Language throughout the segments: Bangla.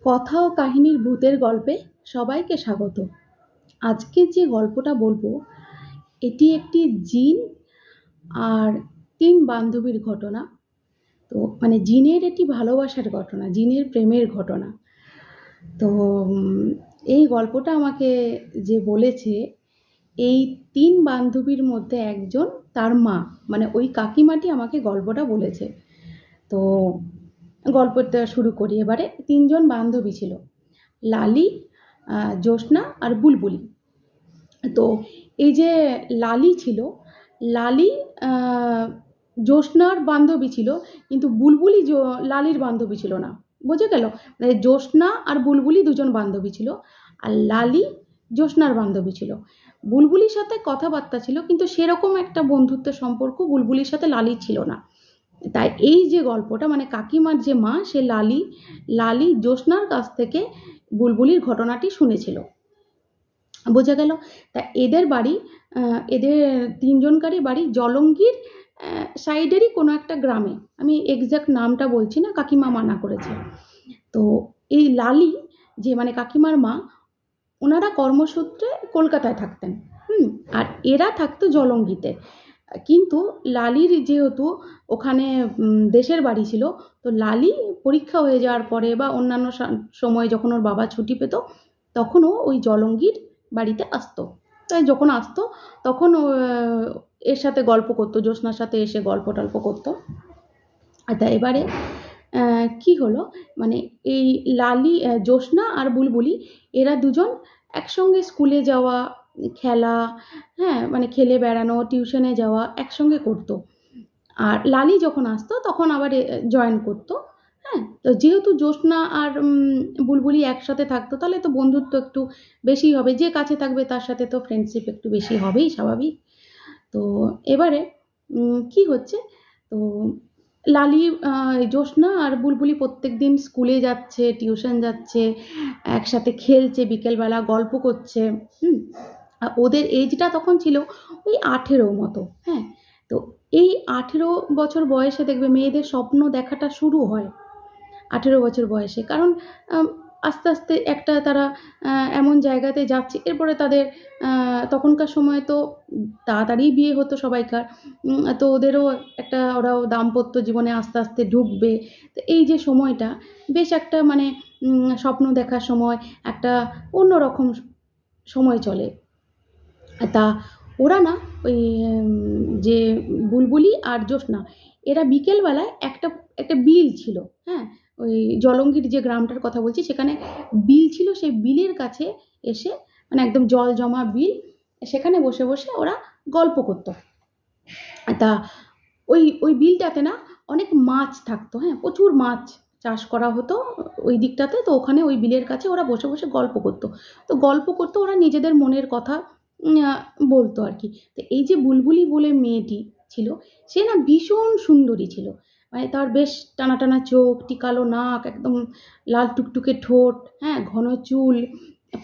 কথা ও কাহিনীর ভূতের গল্পে সবাইকে স্বাগত। আজকে যে গল্পটা বলবো এটি একটি জিন আর ৩ বান্ধবীর ঘটনা। তো জিনের এটি ভালোবাসার ঘটনা, জিনের প্রেমের ঘটনা। তো এই গল্পটা আমাকে যে বলেছে, এই ৩ বান্ধবীর মধ্যে একজন তার মা, ওই কাকিমাটি আমাকে গল্পটা বলেছে। তো গল্পটা শুরু করি। এবারে ৩ জন বান্ধবী ছিল, লালি, জ্যোৎস্না আর বুলবুলি। তো এই যে লালি ছিল, লালি জ্যোৎস্নার বান্ধবী ছিল, কিন্তু বুলবুলি লালির বান্ধবী ছিল না। বোঝা গেল? জ্যোৎস্না আর বুলবুলি দুজন বান্ধবী ছিল, আর লালি জ্যোৎস্নার বান্ধবী ছিল। বুলবুলির সাথে কথাবার্তা ছিল, কিন্তু সেরকম একটা বন্ধুত্বের সম্পর্ক বুলবুলির সাথে লালির ছিল না। তাই এই যে গল্পটা, কাকিমার যে মা, সে লালি জ্যোৎস্নার কাছ থেকে বুলবুলির ঘটনাটি শুনেছিল। বোঝা গেল? তা এদের বাড়ি, এদের ৩ জনকারই বাড়ি জলঙ্গির সাইডেরই কোনো একটা গ্রামে। আমি এক্সাক্ট নামটা বলছি না, কাকিমা মানা করেছে। তো এই লালি যে কাকিমার মা, ওনারা কর্মসূত্রে কলকাতায় থাকতেন, আর এরা থাকতো জলঙ্গিতে। কিন্তু লালির যেহেতু ওখানে দেশের বাড়ি ছিল, তো লালি পরীক্ষা হয়ে যাওয়ার পরে বা অন্যান্য সময় যখন ওর বাবা ছুটি পেত, তখন ও ওই জলঙ্গির বাড়িতে আসতো। তাই যখন আসতো তখন এর সাথে গল্প করতো, জ্যোৎস্নার সাথে এসে গল্প টল্প করতো। তা এবারে কি হলো, এই লালি, জ্যোৎস্না আর বুলবুলি, এরা দুজন একসঙ্গে স্কুলে যাওয়া, খেলা, খেলে বেড়ানো, টিউশনে যাওয়া একসঙ্গে করতো। আর লালি যখন আসতো তখন আবার জয়েন করতো। তো যেহেতু জ্যোৎস্না আর বুলবুলি একসাথে থাকতো, তাহলে তো বন্ধুত্ব একটু বেশি হবে। যে কাছে থাকবে তার সাথে তো ফ্রেন্ডশিপ একটু বেশি হবেই, স্বাভাবিক। তো এবারে কি হচ্ছে, তো লালি, জ্যোৎস্না আর বুলবুলি প্রত্যেক দিন স্কুলে যাচ্ছে, টিউশন যাচ্ছে, একসাথে খেলছে, বিকেলবেলা গল্প করছে। ওদের এজটা তখন ছিল ওই 18 মতো। তো এই 18 বছর বয়সে দেখবে মেয়েদের স্বপ্ন দেখাটা শুরু হয় 18 বছর বয়সে। কারণ আস্তে আস্তে একটা তারা এমন জায়গাতে যাচ্ছে, এরপরে তাদের তখনকার সময় তো তাড়াতাড়ি বিয়ে হতো সবাইকার। তো ওদেরও একটা, ওরাও দাম্পত্য জীবনে আস্তে আস্তে ঢুকবে। তো এই যে সময়টা বেশ একটা স্বপ্ন দেখার সময়, একটা অন্যরকম সময় চলে। তা ওরা না, ওই যে বুলবুলি আর জ্যোৎস্না, এরা বিকেলবেলায় একটা বিল ছিল, ওই জলঙ্গির যে গ্রামটার কথা বলছি, সেখানে বিল ছিল। সেই বিলের কাছে এসে, একদম জল জমা বিল, সেখানে বসে বসে ওরা গল্প করতো। তা ওই বিলটাতে না অনেক মাছ থাকতো, প্রচুর মাছ চাষ করা হতো ওই দিকটাতে। তো ওখানে ওই বিলের কাছে ওরা বসে বসে গল্প করতো। তো গল্প করতো, ওরা নিজেদের মনের কথা বলতো আর কি। তো এই যে বুলবুলি বলে মেয়েটি ছিল, সে না ভীষণ সুন্দরী ছিল। তার বেশ টানা টানা চোখ, টিকালো নাক, একদম লাল টুকটুকে ঠোঁট, ঘন চুল,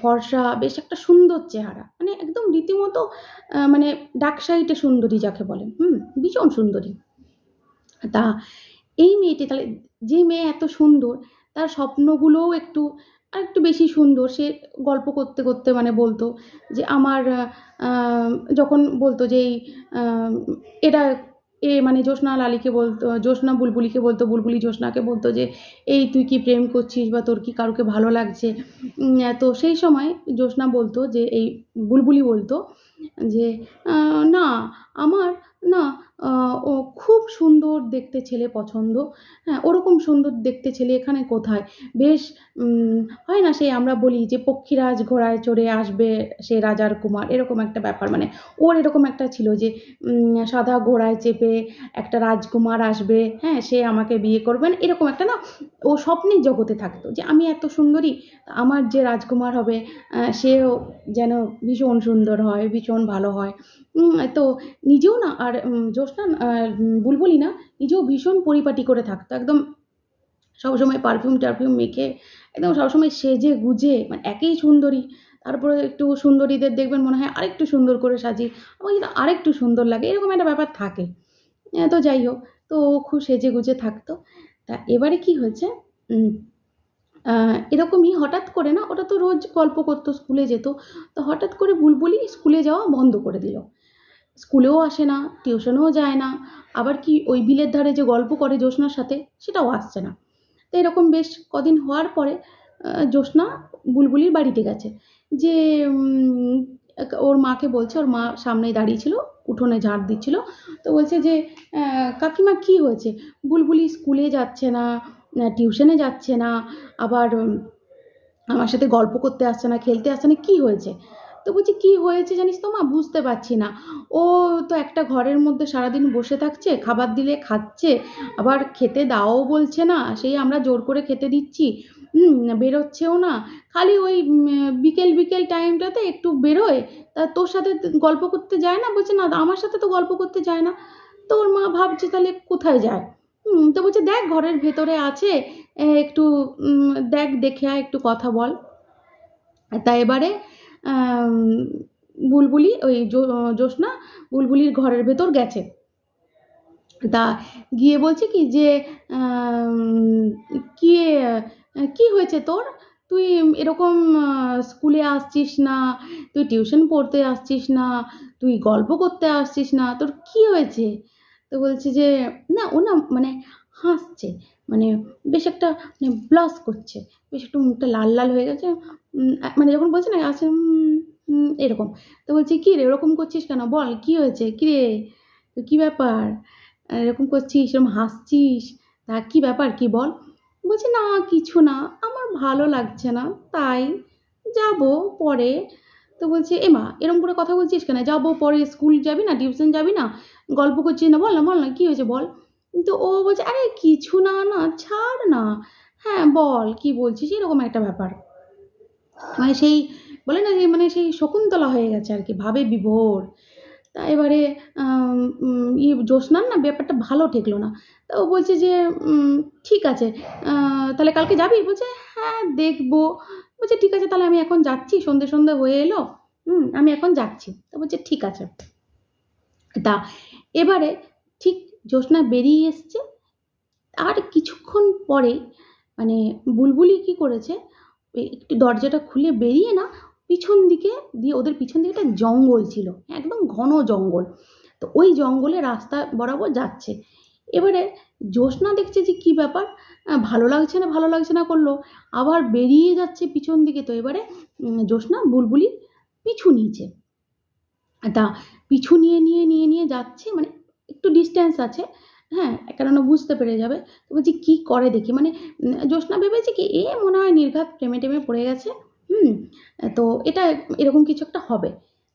ফর্সা, বেশ একটা সুন্দর চেহারা, একদম রীতিমতো ডাক সাইটে সুন্দরী যাকে বলে, ভীষণ সুন্দরী। তা এই মেয়েটি, তাহলে যে মেয়ে এত সুন্দর, তার স্বপ্নগুলোও একটু আর একটু বেশি সুন্দর। সে গল্প করতে করতে বলতো যে আমার, যখন বলতো যে এই এরা জ্যোৎস্না লালিকে বলতো, জ্যোৎস্না বুলবুলিকে বলতো, বুলবুলি জ্যোৎস্নাকে বলতো যে এই তুই কি প্রেম করছিস, বা তোর কি কারুকে ভালো লাগছে। তো সেই সময় জ্যোৎস্না বলতো যে, এই বুলবুলি বলতো যে না, আমার না, ও খুব সুন্দর দেখতে ছেলে পছন্দ। ওরকম সুন্দর দেখতে ছেলে এখানে কোথায়? বেশ হয় না, সেই আমরা বলি যে পক্ষীরাজ ঘোড়ায় চড়ে আসবে সে রাজার কুমার, এরকম একটা ব্যাপার। ওর এরকম একটা ছিল যে সাদা ঘোড়ায় চেপে একটা রাজকুমার আসবে, সে আমাকে বিয়ে করবেন, এরকম একটা না, ও স্বপ্নের জগতে থাকতো যে আমি এত সুন্দরী, আমার যে রাজকুমার হবে সেও যেন ভীষণ সুন্দর হয়, ভীষণ ভালো হয়। তো নিজেও না, আর জ্যোৎস্না, বুলবুলি না, নিজেও ভীষণ পরিপাটি করে থাকতো, একদম সবসময় পারফিউম টারফিউম মেখে, একদম সবসময় সেজে গুজে, একেই সুন্দরী, তারপরে একটু সুন্দরীদের দেখবেন মনে হয় আরেকটু সুন্দর করে সাজিয়ে আমার কিন্তু আরেকটু সুন্দর লাগে, এরকম একটা ব্যাপার থাকে। তো যাই হোক, তো ও খুব সেজে গুজে থাকতো। তা এবারে কি হয়েছে, এরকমই হঠাৎ করে না, ওটা তো রোজ গল্প করতো, স্কুলে যেত। তো হঠাৎ করে বুলবুলি স্কুলে যাওয়া বন্ধ করে দিল। স্কুলেও আসে না, টিউশনেও যায় না, আবার কি ওই বিলের ধারে যে গল্প করে জ্যোৎস্নার সাথে সেটাও আসছে না। তো এরকম বেশ কদিন হওয়ার পরে জ্যোৎস্না বুলবুলির বাড়িতে গেছে, যে ওর মাকে বলছে, ওর মা সামনেই দাঁড়িয়ে ছিল, উঠোনে ঝাড় দিচ্ছিল। তো বলছে যে কাকিমা কি হয়েছে, বুলবুলি স্কুলে যাচ্ছে না, টিউশনে যাচ্ছে না, আবার আমার সাথে গল্প করতে আসছে না, খেলতে আসছে না, কি হয়েছে? তো বলছি কি হয়েছে জানিস তো মা, বুঝতে পারছি না। ও তো একটা ঘরের মধ্যে সারাদিন বসে থাকছে, খাবার দিলে খাচ্ছে, আবার খেতে দাও বলছে না, সেই আমরা জোর করে খেতে দিচ্ছি, বেরোচ্ছেও না, খালি ওই বিকেল বিকেল টাইমটাতে একটু বেরোয়, তা তোর সাথে গল্প করতে যায় না? বলছে না, আমার সাথে তো গল্প করতে যায় না। তো ওর মা ভাবছে তাহলে কোথায় যায়। তো বলছে দেখ ঘরের ভেতরে আছে, একটু দেখ, দেখে আয়, একটু কথা বল। তা এবারে আম, বুলবুলি ওই জ্যোৎস্না বুলবুলির ঘরের ভেতর গেছে। তা গিয়ে বলছে কি যে আম, কি কি হয়েছে তোর, তুই এরকম স্কুলে আসছিস না, তুই টিউশন পড়তে আসছিস না, তুই গল্প করতে আসছিস না, তোর কি হয়েছে? তো বলছে যে না, ও না মানে হাসছে, মানে বেশ একটা মানে ব্লাস করছে, বেশ একটু মুখটা লাল লাল হয়ে গেছে, মানে যখন বলছে না আছে এরকম। তো বলছি কি রে, এরকম করছিস কেন, বল কি হয়েছে, কি রে, তো কি ব্যাপার, এরকম করছিস, এরকম হাসছিস, তা কি ব্যাপার কি বল? বলছে না কিছু না, আমার ভালো লাগছে না, তাই যাব পরে। তো বলছে এমা এরকম করে কথা বলছিস কেন, যাবো পরে, স্কুল যাবি না, টিউশন যাবি না, গল্প করছিস না, বল না বল না কি হয়েছে বল। তো ও বলছে আরে কিছু না, না ছাড় না, হ্যাঁ বল কি বলছিস, এরকম একটা ব্যাপার, মানে সেই বলে না যে মানে সেই শকুন্তলা হয়ে গেছে আর কি, ভাবে বিভোর। তা এবারে জ্যোৎস্নার না ব্যাপারটা ভালো ঠেকলো না। তা ও বলছে যে ঠিক আছে, তাহলে কালকে যাবি? বলছে হ্যাঁ দেখবো। বলছে ঠিক আছে তাহলে আমি এখন যাচ্ছি, সন্ধে সন্ধে হয়ে এলো, আমি এখন যাচ্ছি। তা বলছে ঠিক আছে। তা এবারে ঠিক জ্যোৎস্না বেরিয়ে এসছে, আর কিছুক্ষণ পরেই মানে বুলবুলি কি করেছে, একটু দরজাটা খুলে বেরিয়ে না, পিছন দিকে দিয়ে, ওদের পিছন দিকে একটা জঙ্গল ছিল, একদম ঘন জঙ্গল। তো ওই জঙ্গলে রাস্তা বরাবর যাচ্ছে। এবারে জ্যোৎস্না দেখছে যে কি ব্যাপার, ভালো লাগছে না ভালো লাগছে না করলো, আবার বেরিয়ে যাচ্ছে পিছন দিকে। তো এবারে জ্যোৎস্না বুলবুলি পিছু নিয়েছে। তা পিছু নিয়ে নিয়ে নিয়ে নিয়ে যাচ্ছে, মানে একটু ডিস্টেন্স আছে, হ্যাঁ, কেননা বুঝতে পেরে যাবে। তো বলছি কী করে দেখি, মানে জ্যোৎস্না ভেবেছে কি এ মনে হয় নির্ঘাত প্রেমে টেমে পড়ে গেছে, হুম, তো এটা এরকম কিছু একটা হবে।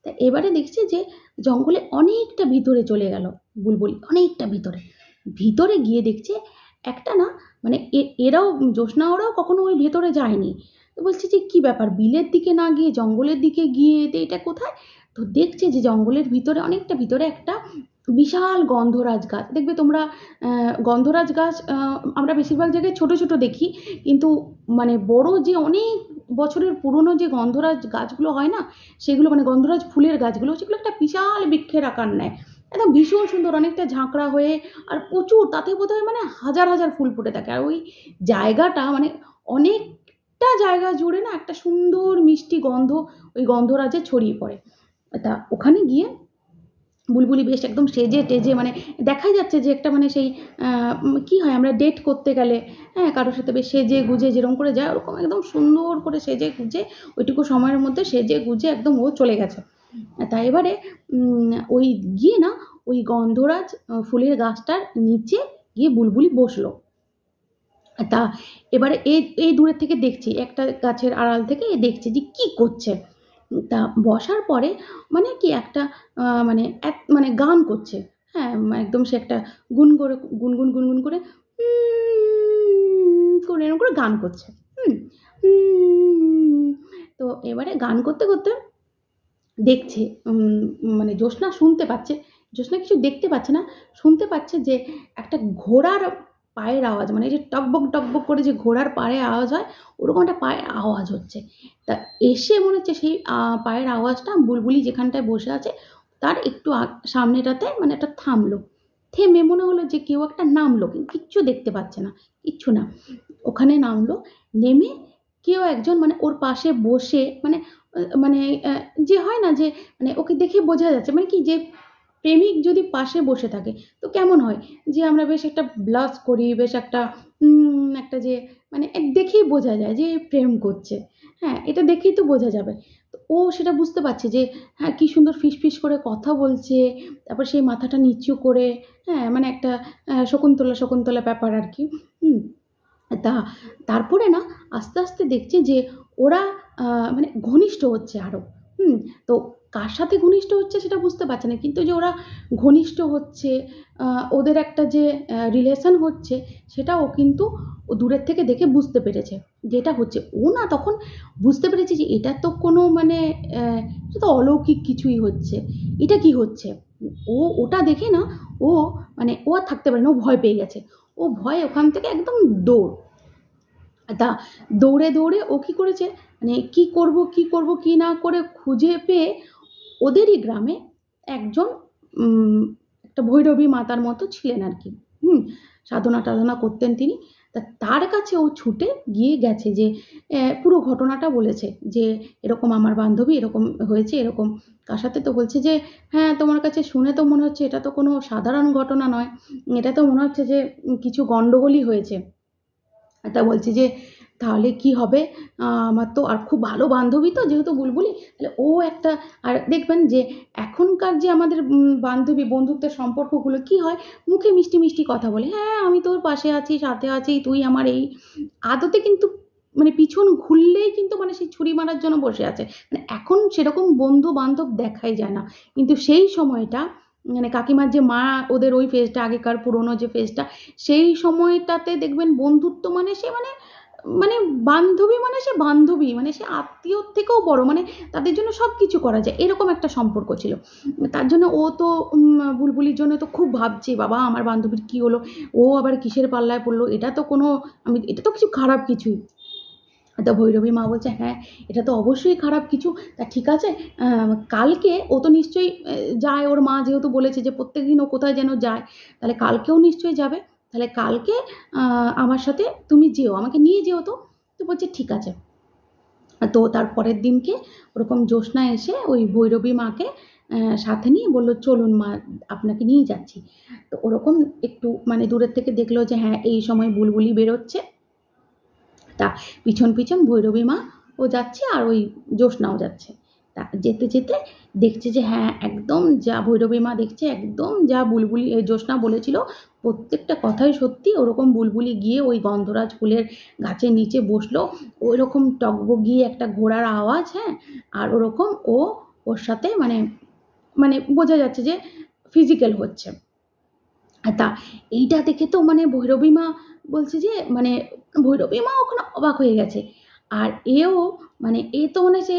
তা এবারে দেখছে যে জঙ্গলে অনেকটা ভিতরে চলে গেল বুলবুলি, অনেকটা ভিতরে। ভিতরে গিয়ে দেখছে একটা না, মানে এরাও জ্যোৎস্না ওরাও কখনো ওই ভেতরে যায়নি। তো বলছে যে কি ব্যাপার, বিলের দিকে না গিয়ে জঙ্গলের দিকে গিয়ে এটা কোথায়? তো দেখছে যে জঙ্গলের ভিতরে অনেকটা ভিতরে একটা বিশাল গন্ধরাজ গাছ, দেখবে তোমরা গন্ধরাজ গাছ আমরা বেশিরভাগ জায়গায় ছোট ছোট দেখি, কিন্তু মানে বড় যে অনেক বছরের পুরনো যে গন্ধরাজ গাছগুলো হয় না, সেগুলো মানে গন্ধরাজ ফুলের গাছগুলো, সেগুলো একটা বিশাল বৃক্ষের আকার নেয়, একদম ভীষণ সুন্দর, অনেকটা ঝাঁকড়া হয়ে, আর প্রচুর, তাতে বোধহয় মানে হাজার হাজার ফুল ফুটে থাকে, আর ওই জায়গাটা মানে অনেকটা জায়গা জুড়ে না একটা সুন্দর মিষ্টি গন্ধ ওই গন্ধরাজে ছড়িয়ে পড়ে। তা ওখানে গিয়ে বুলবুলি বেশ একদম সেজে টেজে, মানে দেখাই যাচ্ছে যে একটা মানে সেই কি হয় আমরা ডেট করতে গেলে, হ্যাঁ, কারোর সাথে বেশ সেজে গুজে যেরকম করে যায়, ওরকম একদম সুন্দর করে সেজে গুজে ওইটুকু সময়ের মধ্যে সেজে গুজে একদম ও চলে গেছে। তা এবারে ওই গিয়ে না ওই গন্ধরাজ ফুলের গাছটার নিচে গিয়ে বুলবুলি বসলো। তা এবারে এই দূরের থেকে দেখছি, একটা গাছের আড়াল থেকে এ দেখছে যে কি করছে। তা বসার পরে মানে কি একটা মানে এক মানে গান করছে, হ্যাঁ, একদম সে একটা গুন করে গুনগুন গুনগুন করে করে এরকম করে গান করছে। হুম তো এবারে গান করতে করতে দেখছে, মানে জ্যোৎস্না শুনতে পাচ্ছে, জ্যোৎস্না কিছু দেখতে পাচ্ছে না, শুনতে পাচ্ছে যে একটা ঘোড়ার পায়ের আওয়াজ, মানে এই যে টকবক টকবক করে যে ঘোড়ার পায়ে আওয়াজ হয়, ওরকম একটা পায়ের আওয়াজ হচ্ছে। তা এসে মনে হচ্ছে সেই পায়ের আওয়াজটা বুলবুলি যেখানটায় বসে আছে তার একটু সামনেটাতে মানে একটা থামলো। থেমে মনে হলো যে কেউ একটা নামলো, কিন্তু কিচ্ছু দেখতে পাচ্ছে না, কিচ্ছু না। ওখানে নামলো, নেমে কেউ একজন মানে ওর পাশে বসে মানে মানে যে হয় না যে মানে ওকে দেখে বোঝা যাচ্ছে মানে কি যে প্রেমিক যদি পাশে বসে থাকে তো কেমন হয় যে আমরা বেশ একটা ব্লাস করি, বেশ একটা একটা যে মানে দেখেই বোঝা যায় যে প্রেম করছে। হ্যাঁ, এটা দেখেই তো বোঝা যাবে। তো ও সেটা বুঝতে পারছে যে হ্যাঁ কি সুন্দর ফিস ফিস করে কথা বলছে, তারপর সেই মাথাটা নিচু করে, হ্যাঁ মানে একটা শকুন্তলা শকুন্তলা ব্যাপার আর কি। হুম তা তারপরে না আস্তে আস্তে দেখছে যে ওরা মানে ঘনিষ্ঠ হচ্ছে আরো। হুম তো কার সাথে ঘনিষ্ঠ হচ্ছে সেটা বুঝতে পারছে না, কিন্তু যে ওরা ঘনিষ্ঠ হচ্ছে, ওদের একটা যে রিলেশন হচ্ছে সেটা ও কিন্তু ও দূরের থেকে দেখে বুঝতে পেরেছে যেটা হচ্ছে। ও না তখন বুঝতে পেরেছে যে এটা তো কোনো মানে এটা তো অলৌকিক কিছুই হচ্ছে, এটা কি হচ্ছে। ও ওটা দেখে না ও মানে ও আর থাকতে পারে না, ও ভয় পেয়ে গেছে। ও ভয়ে ওখান থেকে একদম দৌড়। তা দৌড়ে দৌড়ে ও কি করেছে মানে কি করব কি করব কি না করে খুঁজে পেয়ে ওদেরই গ্রামে একজন একটা ভৈরবী মাতার মতো ছিলেন আর কি। হুম সাধনা টাধনা করতেন তিনি। তা তার কাছে ও ছুটে গিয়ে গেছে, যে পুরো ঘটনাটা বলেছে যে এরকম আমার বান্ধবী এরকম হয়েছে, এরকম কার সাথে। তো বলছে যে হ্যাঁ তোমার কাছে শুনে তো মনে হচ্ছে এটা তো কোনো সাধারণ ঘটনা নয়, এটা তো মনে হচ্ছে যে কিছু গন্ডগোলই হয়েছে। তা বলছি যে তাহলে কি হবে, আমার তো আর খুব ভালো বান্ধবী তো যেহেতু বুলবুলি, তাহলে ও একটা। আর দেখবেন যে এখনকার যে আমাদের বান্ধবী বন্ধুত্বের সম্পর্কগুলো কি হয়, মুখে মিষ্টি মিষ্টি কথা বলে, হ্যাঁ আমি তোর পাশে আছি সাথে আছি তুই আমার এই, আদতে কিন্তু মানে পিছন ঘুরলেই কিন্তু মানে সেই ছুরি মারার জন্য বসে আছে। মানে এখন সেরকম বন্ধু বান্ধব দেখাই যায় না, কিন্তু সেই সময়টা মানে কাকিমার যে মা ওদের ওই ফেজটা আগেকার পুরনো যে ফেজটা, সেই সময়টাতে দেখবেন বন্ধুত্ব মানে সে মানে মানে বান্ধবী মানে সে বান্ধবী মানে সে আত্মীয়র থেকেও বড়, মানে তাদের জন্য সব কিছু করা যায় এরকম একটা সম্পর্ক ছিল। তার জন্য ও তো বুলবুলির জন্য তো খুব ভাবছে বাবা আমার বান্ধবীর কি হলো, ও আবার কিসের পাল্লায় পড়লো, এটা তো কোনো আমি এটা তো কিছু খারাপ কিছুই। তো ভৈরবী মা বলছে হ্যাঁ এটা তো অবশ্যই খারাপ কিছু। তা ঠিক আছে, কালকে ও তো নিশ্চয়ই যায়, ওর মা যেহেতু বলেছে যে প্রত্যেকদিন ও কোথায় যেন যায়, তাহলে কালকেও নিশ্চয়ই যাবে। তাহলে কালকে আমার সাথে তুমি যেও, আমাকে নিয়ে যেও। তো তো বলছে ঠিক আছে। তো তার পরের দিনকে ওরকম জ্যোৎস্না এসে ওই ভৈরবী মাকে সাথে নিয়ে বলল চলুন মা আপনাকে নিয়ে যাচ্ছি। তো ওরকম একটু মানে দূরের থেকে দেখলো যে হ্যাঁ এই সময় বুলবুলি বেরোচ্ছে। তা পিছন পিছন ভৈরবী মা ও যাচ্ছে আর ওই জ্যোৎস্নাও যাচ্ছে। তা যেতে যেতে দেখছে যে হ্যাঁ একদম যা ভৈরবী মা দেখছে একদম যা বুলবুলি জ্যোৎস্না বলেছিল প্রত্যেকটা কথাই সত্যি। ওরকম বুলবুলি গিয়ে ওই গন্ধরাজ ফুলের গাছের নিচে বসলো, ওই রকম টগবগিয়ে একটা ঘোড়ার আওয়াজ, হ্যাঁ আর ওরকম ও ওর সাথে মানে মানে বোঝা যাচ্ছে যে ফিজিক্যাল হচ্ছে। তা এইটা দেখে তো মানে ভৈরবী মা বলছে যে মানে ভৈরবী মা ওখানে অবাক হয়ে গেছে। আর এও মানে এ তো মানে সে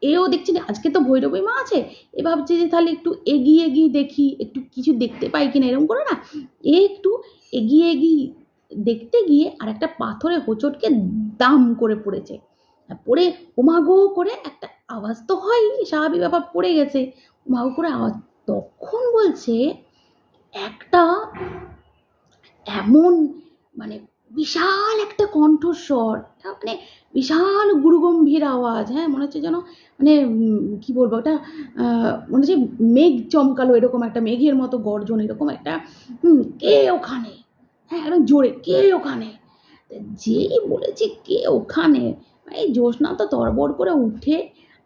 এও দেখছে যে আজকে তো ভৈরবী মা আছে, এ ভাবছে যে তাহলে একটু এগিয়ে এগিয়ে দেখি একটু কিছু দেখতে পাই কিনা এরকম করে না। এ একটু এগিয়ে এগিয়ে দেখতে গিয়ে আর একটা পাথরে হোঁচটকে দাম করে পড়েছে। আর পড়ে ওমাগো করে একটা আওয়াজ তো হয় স্বাভাবিক ব্যাপার, পড়ে গেছে ওমাগো করে আওয়াজ। তখন বলছে একটা এমন মানে বিশাল একটা কণ্ঠস্বর, মানে বিশাল গুরুগম্ভীর আওয়াজ, হ্যাঁ মনে হচ্ছে যেন মানে কি বলবো ওটা মনে হচ্ছে মেঘ চমকালো এরকম একটা মেঘের মতো গর্জন এরকম একটা কে ওখানে, হ্যাঁ একদম জোরে কে ওখানে। যেই বলেছে কে ওখানে, এই জ্যোৎস্না তো তড়বড় করে উঠে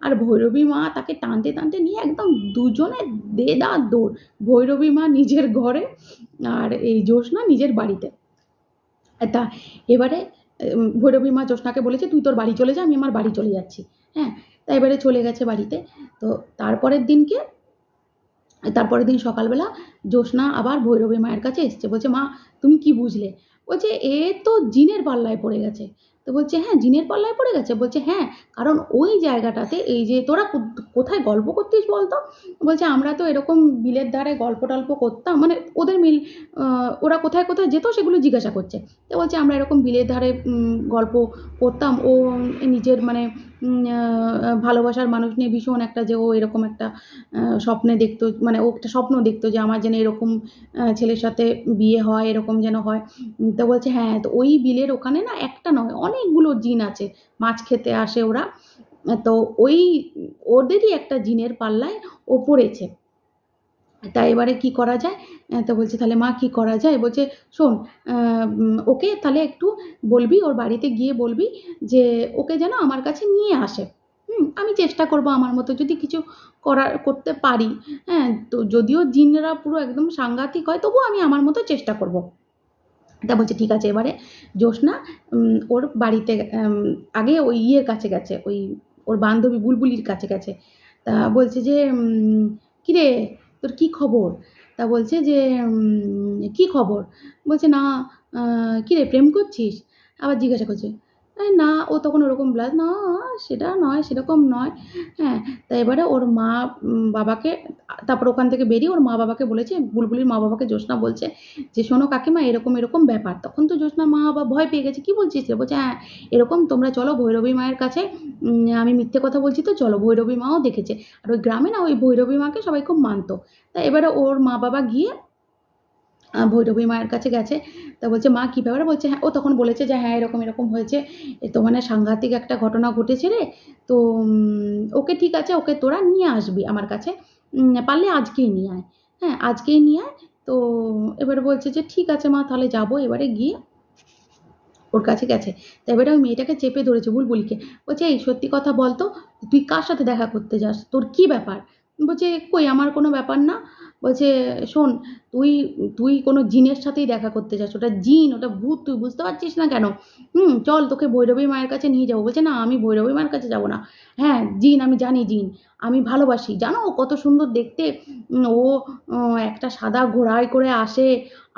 আর ভৈরবী মা তাকে টানতে টানতে নিয়ে একদম দুজনে দেদার দৌড়, ভৈরবী মা নিজের ঘরে আর এই জ্যোৎস্না নিজের বাড়িতে। তা এবারে ভৈরবী মা জ্যোৎস্নাকে বলেছে তুই তোর বাড়ি চলে যা, আমি আমার বাড়ি চলে যাচ্ছি। হ্যাঁ তা এবারে চলে গেছে বাড়িতে। তো তারপরের দিনকে তারপরের দিন সকালবেলা জ্যোৎস্না আবার ভৈরবী মায়ের কাছে এসছে, বলছে মা তুমি কি বুঝলে। বলছে এ তো জিনের পাল্লায় পড়ে গেছে। তো বলছে হ্যাঁ জিনের পাল্লায় পড়ে গেছে। বলছে হ্যাঁ, কারণ ওই জায়গাটাতে এই যে তোরা কোথায় গল্প করতিস বলতো? বলছে আমরা তো এরকম বিলের ধারে গল্প টল্প করতাম, মানে ওদের মিল ওরা কোথায় কোথায় যেত সেগুলো জিজ্ঞাসা করছে। তো বলছে আমরা এরকম বিলের ধারে গল্প করতাম। ও নিজের মানে ভালোবাসার মানুষ নিয়ে ভীষণ একটা, যে ও এরকম একটা স্বপ্নে দেখতো, মানে ও একটা স্বপ্ন দেখতো যে আমার যেন এরকম ছেলের সাথে বিয়ে হয়, এরকম যেন হয়। তো বলছে হ্যাঁ, তো ওই বিলের ওখানে না একটা নয় অনেকগুলো জিন আছে, মাছ খেতে আসে ওরা। তো ওই ওদেরই একটা জিনের পাল্লায় ও পড়েছে। তা এবারে কি করা যায়? তো বলছে তাহলে মা কি করা যায়? বলছে শোন, ওকে তাহলে একটু বলবি, ওর বাড়িতে গিয়ে বলবি যে ওকে যেন আমার কাছে নিয়ে আসে। আমি চেষ্টা করব আমার মতো যদি কিছু করতে পারি। হ্যাঁ, তো যদিও জিনরা পুরো একদম সাংঘাতিক হয়, তবুও আমি আমার মতো চেষ্টা করব। তা বলছে ঠিক আছে। এবারে জ্যোৎস্না ওর বাড়িতে আগে ওই ইয়ের কাছে গেছে, ওই ওর বান্ধবী বুলবুলির কাছে গেছে। তা বলছে যে কিরে তোর কি খবর? তা বলছে যে কি খবর? বলছে না, কিরে প্রেম করছিস? আবার জিজ্ঞাসা করছে। না, ও তখন ওরকম ব্লাজ, না সেটা নয়, সেরকম নয়। হ্যাঁ, তা এবারে ওর মা বাবাকে, তারপর ওখান থেকে বেরিয়ে ওর মা বাবাকে বলেছে, বুলবুলির মা বাবাকে জ্যোৎস্না বলছে যে শোনো কাকিমা এরকম এরকম ব্যাপার। তখন তো জ্যোৎস্নার মা বাবা ভয় পেয়ে গেছে, কি বলছিস রে? বলছে হ্যাঁ এরকম, তোমরা চলো ভৈরবী মায়ের কাছে, আমি মিথ্যে কথা বলছি তো, চলো। ভৈরবী মাও দেখেছে, আর ওই গ্রামে না ওই ভৈরবী মাকে সবাই খুব মানতো। তা এবারে ওর মা বাবা গিয়ে ভৈরবী মায়ের কাছে গেছে। তা বলছে মা কী ব্যাপার? বলছে হ্যাঁ, ও তখন বলেছে যে হ্যাঁ এরকম এরকম হয়েছে, এ তো মানে সাংঘাতিক একটা ঘটনা ঘটেছে রে। তো ওকে ঠিক আছে, ওকে তোরা নিয়ে আসবি আমার কাছে, পারলে আজকেই নিয়ে আয়। হ্যাঁ আজকেই নিয়ে আয়। তো এবারে বলছে যে ঠিক আছে মা, তাহলে যাবো। এবারে গিয়ে ওর কাছে গেছে। তা এবারে ওই মেয়েটাকে চেপে ধরেছে বুলবুলিকে। বলছে এই সত্যি কথা বলতো, তুই কার সাথে দেখা করতে যাস? তোর কি ব্যাপার? বলছে কই আমার কোনো ব্যাপার না। বলছে শোন, তুই তুই কোনো জিনের সাথেই দেখা করতে যাস, ওটা জিন, ওটা ভূত, তুই বুঝতে পারছিস না কেন? চল তোকে ভৈরবী মায়ের কাছে নিয়ে যাবো। বলছে না আমি ভৈরবী মায়ের কাছে যাবো না। হ্যাঁ জিন, আমি জানি জিন, আমি ভালোবাসি। জানো ও কত সুন্দর দেখতে। ও একটা সাদা ঘোড়ায় করে আসে,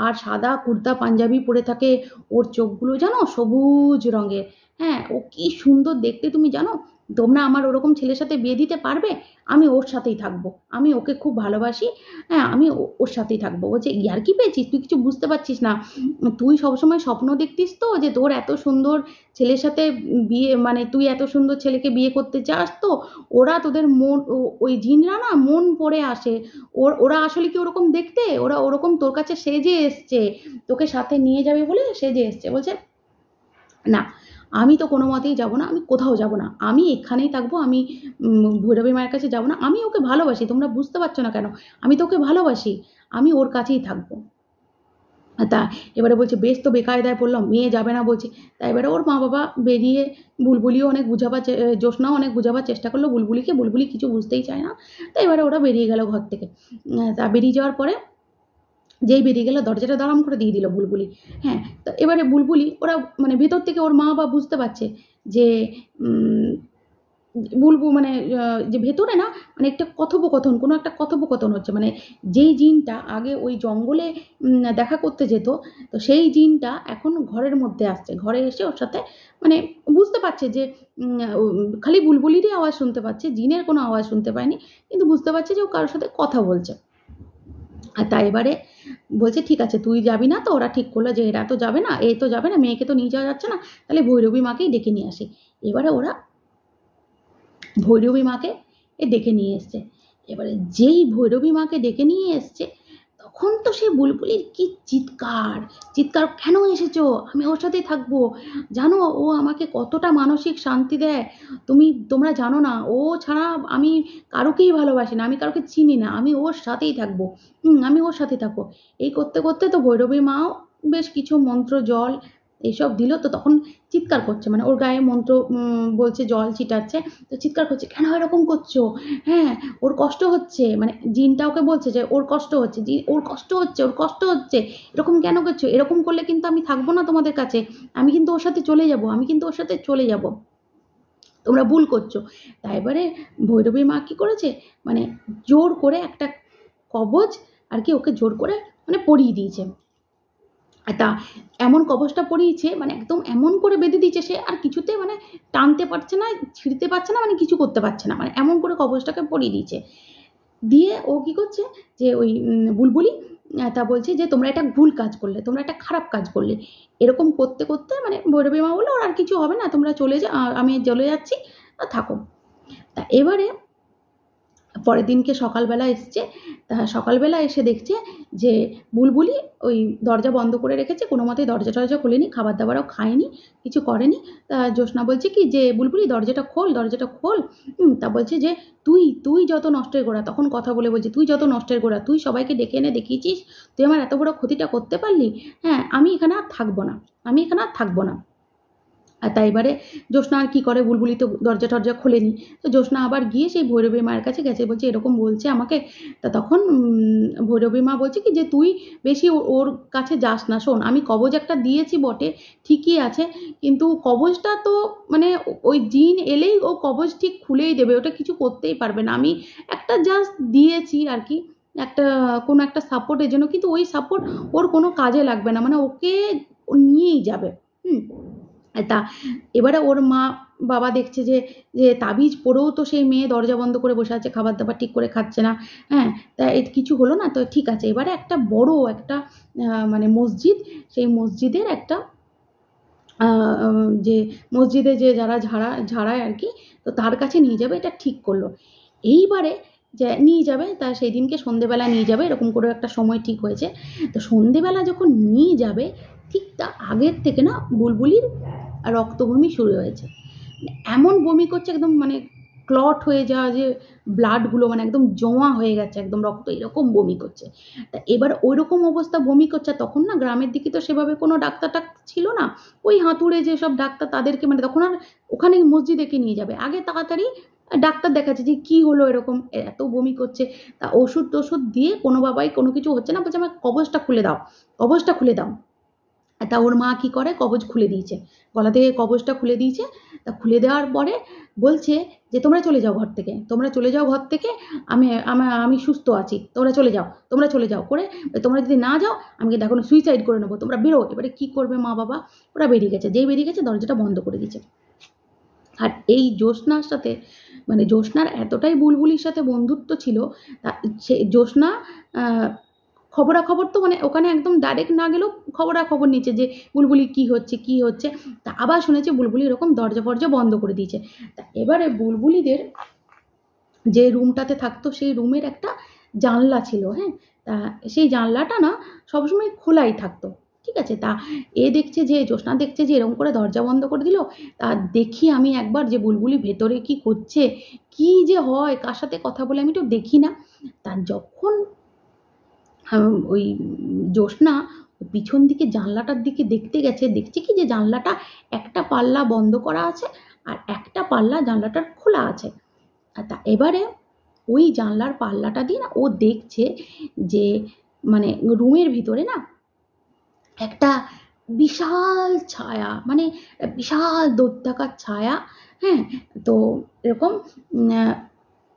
আর সাদা কুর্তা পাঞ্জাবি পরে থাকে। ওর চোখগুলো জানো সবুজ রঙের। হ্যাঁ ও কি সুন্দর দেখতে তুমি জানো। তোমরা আমার ওরকম ছেলের সাথে বিয়ে দিতে পারবে? আমি ওর সাথেই থাকবো, আমি ওকে খুব ভালোবাসি। হ্যাঁ আমি ওর সাথেই থাকবো। বলছে ইয়ার্কি পেয়েছিস? তুই কিছু বুঝতে পারছিস না? তুই সবসময় স্বপ্ন দেখতিস তো যে তোর এত সুন্দর ছেলের সাথে বিয়ে, মানে তুই এত সুন্দর ছেলেকে বিয়ে করতে চাস তো, ওরা তোদের মন ওই জিনরা না মন পড়ে আসে। ওরা আসলে কি ওরকম দেখতে? ওরা ওরকম তোর কাছে সেজে এসছে, তোকে সাথে নিয়ে যাবে বলে সেজে এসছে। বলছে না, আমি তো কোনো মতেই যাব না, আমি কোথাও যাব না, আমি এখানেই থাকবো, আমি ভৈরবী মায়ের কাছে যাব না। আমি ওকে ভালোবাসি, তোমরা বুঝতে পারছো না কেন? আমি তো ওকে ভালোবাসি, আমি ওর কাছেই থাকবো। তা এবারে বলছে বেশ, তো বেকায়দায় পড়লাম, মেয়ে যাবে না বলছে। তা এবারে ওর মা বাবা বেরিয়ে, বুলবুলিও অনেক বুঝাবার, জ্যোৎস্নাও অনেক বুঝাবার চেষ্টা করলো বুলবুলিকে, বুলবুলি কিছু বুঝতেই চায় না। তা এবারে ওরা বেরিয়ে গেল ঘর থেকে। তা বেরিয়ে যাওয়ার পরে যেই বেরিয়ে গেল দরজাটা দাঁড়াম করে দিয়ে দিল বুলবুলি। হ্যাঁ, তো এবারে বুলবুলি, ওরা মানে ভেতর থেকে ওর মা বাবা বুঝতে পারছে যে মানে যে ভেতরে না মানে একটা কথোপকথন, কোনো একটা কথোপকথন হচ্ছে। মানে যেই জিনটা আগে ওই জঙ্গলে দেখা করতে যেত, তো সেই জিনটা এখন ঘরের মধ্যে আসছে, ঘরে এসে ওর সাথে মানে বুঝতে পারছে যে খালি বুলবুলিরই আওয়াজ শুনতে পাচ্ছে, জিনের কোনো আওয়াজ শুনতে পায়নি, কিন্তু বুঝতে পারছে যে ও কারোর সাথে কথা বলছে। আর তাই এবারে বলছে ঠিক আছে তুই যাবি না তো? ওরা ঠিক করলো যে এরা তো যাবে না, এ তো যাবে না, মেয়েকে তো নিয়ে যাওয়া যাচ্ছে না, তাহলে ভৈরবী মাকেই ডেকে নিয়ে আসি। এবারে ওরা ভৈরবী মাকে ডেকে নিয়ে এসছে। এবারে যেই ভৈরবী মাকে ডেকে নিয়ে এসছে, তখন তো সে বুলবুলির কি চিৎকার, চিৎকার, কেন এসেছো? আমি ওর সাথেই থাকবো। জানো ও আমাকে কতটা মানসিক শান্তি দেয়, তোমরা জানো না। ও ছাড়া আমি কারোকেই ভালোবাসি না, আমি কারোকে চিনি না, আমি ওর সাথেই থাকবো। আমি ওর সাথে থাকবো। এই করতে করতে তো ভৈরবী মাও বেশ কিছু মন্ত্র জল এইসব দিল। তো তখন চিৎকার করছে, মানে ওর গায়ে মন্ত্র বলছে, জল ছিটাচ্ছে। তো চিৎকার করছে, কেন এরকম করছো? হ্যাঁ ওর কষ্ট হচ্ছে, মানে জিনটা ওকে বলছে যে ওর কষ্ট হচ্ছে, ওর কষ্ট হচ্ছে, ওর কষ্ট হচ্ছে, এরকম কেন করছো? এরকম করলে কিন্তু আমি থাকবো না তোমাদের কাছে, আমি কিন্তু ওর সাথে চলে যাব, আমি কিন্তু ওর সাথে চলে যাব, তোমরা ভুল করছো। তাই এবারে ভৈরবী মা কি করেছে, মানে জোর করে একটা কবচ আর কি ওকে জোর করে মানে পরিয়ে দিয়েছে। তা এমন কবচটা পরিয়েছে, মানে একদম এমন করে বেঁধে দিয়েছে, সে আর কিছুতে মানে টানতে পারছে না, ছিঁড়তে পারছে না, মানে কিছু করতে পারছে না, মানে এমন করে কবচটাকে পরিয়ে দিয়েছে। দিয়ে ও কি করছে, যে ওই বুলবুলি তা বলছে যে তোমরা এটা ভুল কাজ করলে, তোমরা একটা খারাপ কাজ করলে। এরকম করতে করতে মানে ভৈরবী মা বললো ওর আর কিছু হবে না, তোমরা চলে যা, আমি চলে যাচ্ছি, থাকো। তা এবারে পরের দিনকে সকালবেলা এসছে, তা সকালবেলা এসে দেখছে যে বুলবুলি ওই দরজা বন্ধ করে রেখেছে, কোনো মতেই দরজা টরজা খোলেনি, খাবার দাবারও খায়নি, কিছু করেনি। তা জ্যোৎস্না বলছে কি যে বুলবুলি দরজাটা খোল, দরজাটা খোল। তা বলছে যে তুই তুই যত নষ্টের গোড়া, তখন কথা বলে বলছে তুই যত নষ্টের গোড়া, তুই সবাইকে ডেকে এনে দেখিয়েছিস, তুই আমার এত বড় ক্ষতিটা করতে পারলি। হ্যাঁ, আমি এখানে আর থাকবো না, আমি এখানে আর থাকবো না। আর তাই এবারে জ্যোৎস্না আর কি করে, বুলবুলি তো দরজা টরজা খোলেনি, তো জ্যোৎস্না আবার গিয়ে সেই ভৈরবী মায়ের কাছে গেছে, বলছে এরকম বলছে আমাকে। তা তখন ভৈরবী মা বলছে কি যে তুই বেশি ওর কাছে যাস না, শোন আমি কবজ একটা দিয়েছি বটে, ঠিকই আছে, কিন্তু কবজটা তো মানে ওই জিন এলেই ও কবজ ঠিক খুলেই দেবে, ওটা কিছু করতেই পারবে না, আমি একটা জাস্ট দিয়েছি আর কি, একটা কোনো একটা সাপোর্টের জন্য, কিন্তু ওই সাপোর্ট ওর কোনো কাজে লাগবে না, মানে ওকে নিয়েই যাবে। তা এবারে ওর মা বাবা দেখছে যে যে তাবিজ পরেও তো সেই মেয়ে দরজা বন্ধ করে বসে আছে, খাবার দাবার ঠিক করে খাচ্ছে না। হ্যাঁ, তা এর কিছু হলো না, তো ঠিক আছে, এবারে একটা বড় একটা মানে মসজিদ, সেই মসজিদের একটা যে মসজিদে যে যারা ঝাড়ায় আর কি, তো তার কাছে নিয়ে যাবে, এটা ঠিক করলো। এইবারে যে নিয়ে যাবে, তা সেই দিনকে সন্ধেবেলা নিয়ে যাবে, এরকম করে একটা সময় ঠিক হয়েছে। তো সন্ধেবেলা যখন নিয়ে যাবে, ঠিক তা আগের থেকে না বুলবুলির রক্ত বমি শুরু হয়েছে, এমন বমি করছে একদম মানে ক্লট হয়ে যাওয়া, যে ব্লাডগুলো মানে একদম জমা হয়ে গেছে একদম রক্ত, এরকম বমি করছে। তা এবার ওই রকম অবস্থা বমি করছে, তখন না গ্রামের দিকে তো সেভাবে কোনো ডাক্তার টাক্তার ছিল না, ওই হাতুড়ে যেসব ডাক্তার তাদেরকে মানে তখন আর ওখানে মসজিদেকে নিয়ে যাবে, আগে তাড়াতাড়ি ডাক্তার দেখাচ্ছে যে কি হলো এরকম এত বমি করছে। তা ওষুধ টষুধ দিয়ে কোনো বাবাই কোনো কিছু হচ্ছে না, বলছে আমার কবজটা খুলে দাও, কবজটা খুলে দাও। তা ওর মা কি করে, কবজ খুলে দিয়েছে, গলা থেকে কবজটা খুলে দিয়েছে। তা খুলে দেওয়ার পরে বলছে যে তোমরা চলে যাও ঘর থেকে, তোমরা চলে যাও ঘর থেকে, আমি আমি সুস্থ আছি, তোমরা চলে যাও, তোমরা চলে যাও করে, তোমরা যদি না যাও আমি কিন্তু এখন সুইসাইড করে নেবো, তোমরা বেরো। এবারে কি করবে মা বাবা, ওরা বেরিয়ে গেছে, যেই বেরিয়ে গেছে দরজাটা বন্ধ করে দিয়েছে। আর এই জ্যোৎস্নার সাথে মানে জ্যোৎস্নার এতটাই বুলবুলির সাথে বন্ধুত্ব ছিল, তা সে জ্যোৎস্না খবরাখবর তো মানে ওখানে একদম ডাইরেক্ট না গেলেও খবরাখবর নিচ্ছে যে বুলবুলি কি হচ্ছে কি হচ্ছে। তা আবার শুনেছে বুলবুলি এরকম দরজা ফরজা বন্ধ করে দিয়েছে। তা এবারে বুলবুলিদের যে রুমটাতে থাকতো সেই রুমের একটা জানলা ছিল, হ্যাঁ, তা সেই জানলাটা না সবসময় খোলাই থাকতো, ঠিক আছে। তা এ দেখছে যে জ্যোৎস্না দেখছে যে এরকম করে দরজা বন্ধ করে দিল, তা দেখি আমি একবার যে বুলবুলি ভেতরে কি করছে, কি যে হয়, কার সাথে কথা বলে আমি তো দেখি না। তা যখন ওই জ্যোৎস্না পিছন দিকে জানলাটার দিকে দেখতে গেছে, দেখছে কি যে জানলাটা একটা পাল্লা বন্ধ করা আছে আর একটা পাল্লা জানলাটার খোলা আছে। তা এবারে ওই জানলার পাল্লাটা দিয়ে না ও দেখছে যে মানে রুমের ভিতরে না একটা বিশাল ছায়া, মানে বিশাল দৈত্যাকার ছায়া। হ্যাঁ, তো এরকম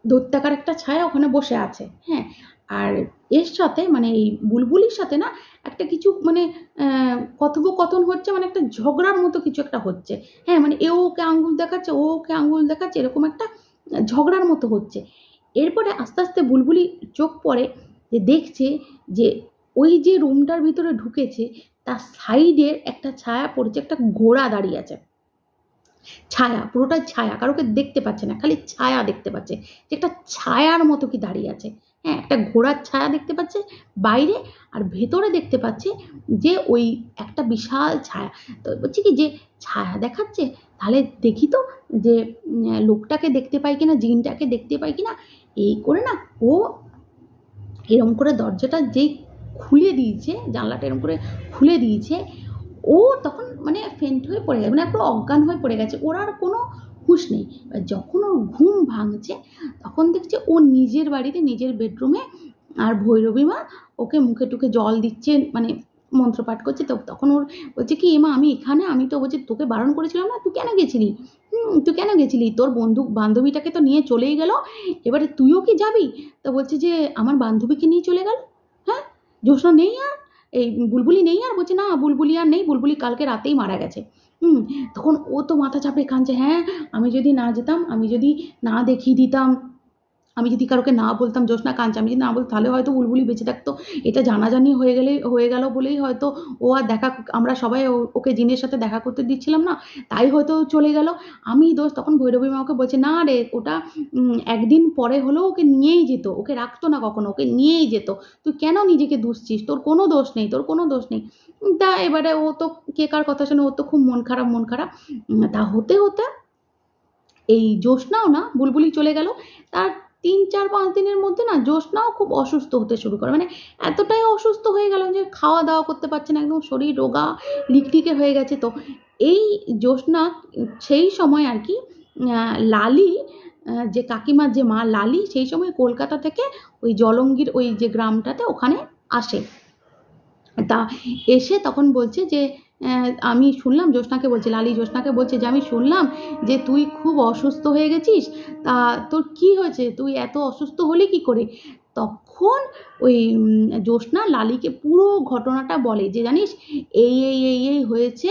দৈত্যাকার একটা ছায়া ওখানে বসে আছে। হ্যাঁ, আর এর সাথে মানে এই বুলবুলির সাথে না একটা কিছু মানে কথোপকথন হচ্ছে, মানে একটা ঝগড়ার মতো কিছু একটা হচ্ছে। হ্যাঁ, মানে এ ওকে আঙ্গুল দেখাচ্ছে, ও ওকে আঙ্গুল দেখাচ্ছে, এরকম একটা ঝগড়ার মতো হচ্ছে। এরপরে আস্তে আস্তে বুলবুলি চোখ পড়ে, যে দেখছে যে ওই যে রুমটার ভিতরে ঢুকেছে তার সাইডে একটা ছায়া পড়েছে, একটা ঘোড়া দাঁড়িয়ে আছে, ছায়া, পুরোটা ছায়া, কারোকে দেখতে পাচ্ছে না, খালি ছায়া দেখতে পাচ্ছে, যে একটা ছায়ার মতো কি দাঁড়িয়ে আছে। হ্যাঁ, একটা ঘোড়ার ছায়া দেখতে পাচ্ছে বাইরে, আর ভেতরে দেখতে পাচ্ছে যে ওই একটা বিশাল ছায়া। তো বলছি কি যে ছায়া দেখাচ্ছে, তাহলে দেখি তো যে লোকটাকে দেখতে পাই কিনা, জিনটাকে দেখতে পাই কিনা। এই করে না ও এরম করে দরজাটা যেই খুলে দিয়েছে, জানলাটা এরম করে খুলে দিয়েছে, ও তখন মানে ফেন্ট হয়ে পড়ে গেছে, মানে পুরো অজ্ঞান হয়ে পড়ে গেছে, ওর আর কোনো হুঁশ নেই। যখন ওর ঘুম ভাঙছে তখন দেখছে ও নিজের বাড়িতে নিজের বেডরুমে, আর ভৈরবী মা ওকে মুখে টুকে জল দিচ্ছে, মানে মন্ত্রপাঠ করছে। তো তখন ওর বলছে কি এমা আমি এখানে, আমি তো বলছি তোকে বারণ করেছিলাম না, তুই কেন গেছিলি, তুই কেন গেছিলি, তোর বন্ধু বান্ধবীটাকে তো নিয়ে চলেই গেল, এবারে তুইও কি যাবি। তো বলছে যে আমার বান্ধবীকে নিয়ে চলে গেল, হ্যাঁ, জ্যোৎস্না নেই আর, এই বুলবুলি নেই, আর বলছে না বুলবুলি আর নেই, বুলবুলি কালকে রাতেই মারা গেছে। তখন ও তো মাথা চাপড়ে কাঁদছে, হ্যাঁ আমি যদি না যেতাম, আমি যদি না দেখিয়ে দিতাম, আমি যদি কারোকে না বলতাম, জ্যোৎস্না কাঁদছে, আমি যদি না বলতাম তাহলে হয়তো বুলবুলি বেঁচে থাকতো, এটা জানাজানি হয়ে গেল বলেই হয়তো ও আর আমরা সবাই ওকে জিনের সাথে দেখা করতে দিচ্ছিলাম না, তাই হয়তো চলে গেল, আমি দোষ। তখন ভৈরবী মা ওকে বলছে না রে, ওটা একদিন পরে হলেও ওকে নিয়েই যেত, ওকে রাখতো না কখনো, ওকে নিয়েই যেত, তুই কেন নিজেকে দুষছিস, তোর কোনো দোষ নেই, তোর কোনো দোষ নেই। তা এবারে ও তো কে কার কথা শুনে, ও তো খুব মন খারাপ তা হতে হতে এই জ্যোৎস্নাও না, বুলবুলি চলে গেল, তার 3-4-5 দিনের মধ্যে না জ্যোৎস্নাও খুব অসুস্থ হতে শুরু করে, মানে এতটাই অসুস্থ হয়ে গেল যে খাওয়া দাওয়া করতে পারছে না, একদম শরীর রোগা লিকটিকে হয়ে গেছে। তো এই জ্যোৎস্না সেই সময় আর কি লালি, যে কাকিমার যে মা লালি, সেই সময় কলকাতা থেকে ওই জলঙ্গির ওই যে গ্রামটাতে ওখানে আসে। তা এসে তখন বলছে যে আমি শুনলাম, জ্যোৎস্নাকে বলছে, লালি জ্যোৎস্নাকে বলছে যে আমি শুনলাম যে তুই খুব অসুস্থ হয়ে গেছিস, তা তোর কি হয়েছে, তুই এত অসুস্থ হলি কি করে? তখন ওই জ্যোৎস্না লালিকে পুরো ঘটনাটা বলে যে জানিস এই এই এই এই হয়েছে,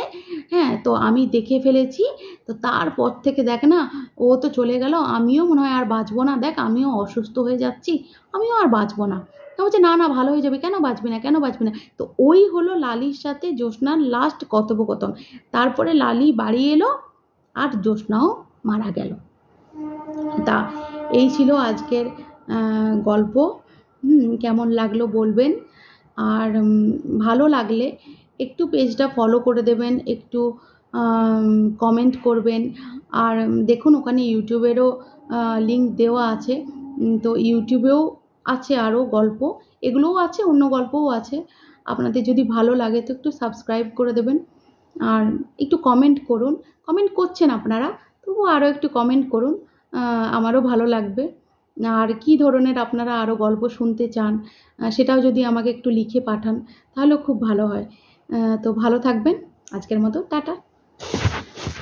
হ্যাঁ তো আমি দেখে ফেলেছি, তো তারপর থেকে দেখ না ও তো চলে গেল, আমিও মনে হয় আর বাঁচবো না, দেখ আমিও অসুস্থ হয়ে যাচ্ছি, আমিও আর বাঁচবো না। তা বলছে না না ভালো হয়ে যাবে, কেন বাঁচবি না, কেন বাঁচবি না? তো ওই হলো লালির সাথে জ্যোৎস্নার লাস্ট কথোপকথন। তারপরে লালি বাড়ি এলো আর জ্যোৎস্নাও মারা গেল। তা এই ছিল আজকের গল্প। কেমন লাগলো বলবেন, আর ভালো লাগলে একটু পেজটা ফলো করে দেবেন, একটু কমেন্ট করবেন, আর দেখুন ওখানে ইউটিউবেরও লিঙ্ক দেওয়া আছে, তো ইউটিউবেও আছে আরও গল্প, এগুলোও আছে, অন্য গল্পও আছে, আপনাদের যদি ভালো লাগে তো একটু সাবস্ক্রাইব করে দেবেন, আর একটু কমেন্ট করুন, কমেন্ট করছেন আপনারা, তবু আরও একটু কমেন্ট করুন, আমারও ভালো লাগবে। আর কী ধরনের আপনারা আরও গল্প শুনতে চান সেটাও যদি আমাকে একটু লিখে পাঠান তাহলেও খুব ভালো হয়। তো ভালো থাকবেন, আজকের মতো টাটা।